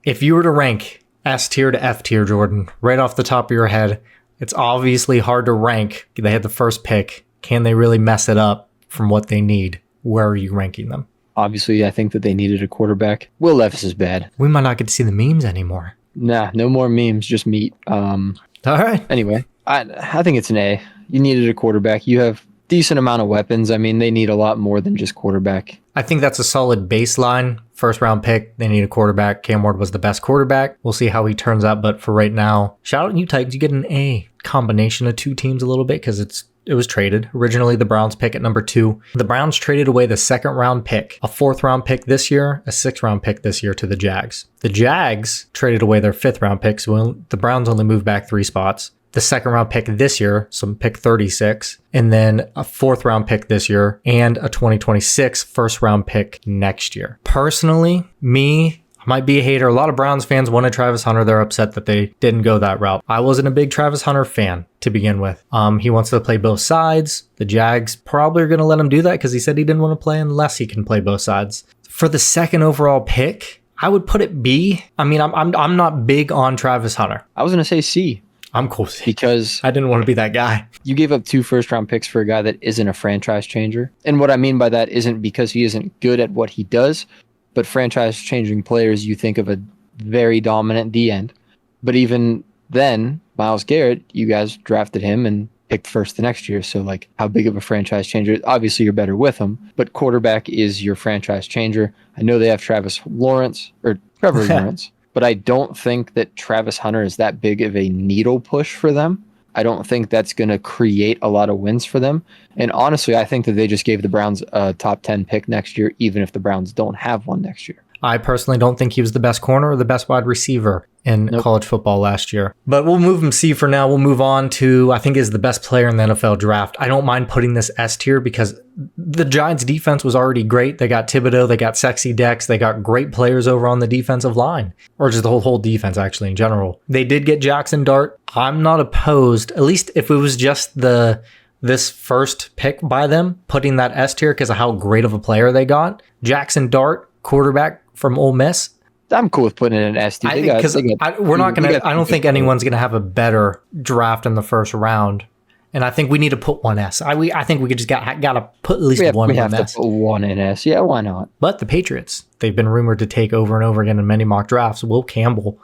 If you were to rank S tier to F tier, Jordan, right off the top of your head, it's obviously hard to rank. They had the first pick. Can they really mess it up from what they need? Where are you ranking them? Obviously, I think that they needed a quarterback. Will Levis is bad. We might not get to see the memes anymore. Nah, no more memes, just meat. All right. Anyway, I think it's an A. You needed a quarterback. You have decent amount of weapons. I mean, they need a lot more than just quarterback. I think that's a solid baseline. First round pick, they need a quarterback. Cam Ward was the best quarterback. We'll see how he turns out, but for right now, shout out you Titans. You get an A. Combination of two teams a little bit because it was traded. Originally, the Browns pick at number 2. The Browns traded away the second round pick, a 4th round pick this year, a 6th round pick this year to the Jags. The Jags traded away their 5th round pick, so the Browns only moved back 3 spots. The second round pick this year, so pick 36, and then a 4th round pick this year, and a 2026 first round pick next year. Personally, I might be a hater. A lot of Browns fans wanted Travis Hunter. They're upset that they didn't go that route. I wasn't a big Travis Hunter fan to begin with. He wants to play both sides. The Jags probably are going to let him do that because he said he didn't want to play unless he can play both sides. For the second overall pick, I would put it B. I mean, I'm not big on Travis Hunter. I was going to say C. I'm cool with it. Because I didn't want to be that guy. You gave up 2 first-round picks for a guy that isn't a franchise changer. And what I mean by that isn't because he isn't good at what he does, but franchise-changing players, you think of a very dominant D-end. But then, Myles Garrett, you guys drafted him and picked first the next year. So, like, how big of a franchise changer? Obviously, you're better with him, but quarterback is your franchise changer. I know they have Trevor Lawrence, but I don't think that Travis Hunter is that big of a needle push for them. I don't think that's going to create a lot of wins for them. And honestly, I think that they just gave the Browns a top 10 pick next year, even if the Browns don't have one next year. I personally don't think he was the best corner or the best wide receiver in college football last year. But we'll move him C for now. We'll move on to, I think, is the best player in the NFL draft. I don't mind putting this S tier because the Giants defense was already great. They got Thibodeau, they got Sexy Dex, they got great players over on the defensive line, or just the whole defense actually in general. They did get Jackson Dart. I'm not opposed, at least if it was just this first pick by them, putting that S tier because of how great of a player they got. Jackson Dart, quarterback from Ole Miss. I'm cool with putting it in S tier. I don't think anyone's going to have a better draft in the first round. And I think we need to put one S. I think we just got to put at least one in S. We have to put one in S. Yeah, why not? But the Patriots, they've been rumored to take over and over again in many mock drafts. Will Campbell.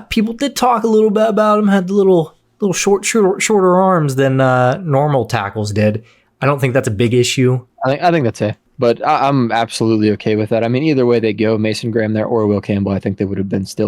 People did talk a little bit about him, had the little shorter arms than normal tackles did. I don't think that's a big issue. I think that's it. But I'm absolutely okay with that. I mean, either way they go, Mason Graham there or Will Campbell, I think they would have been still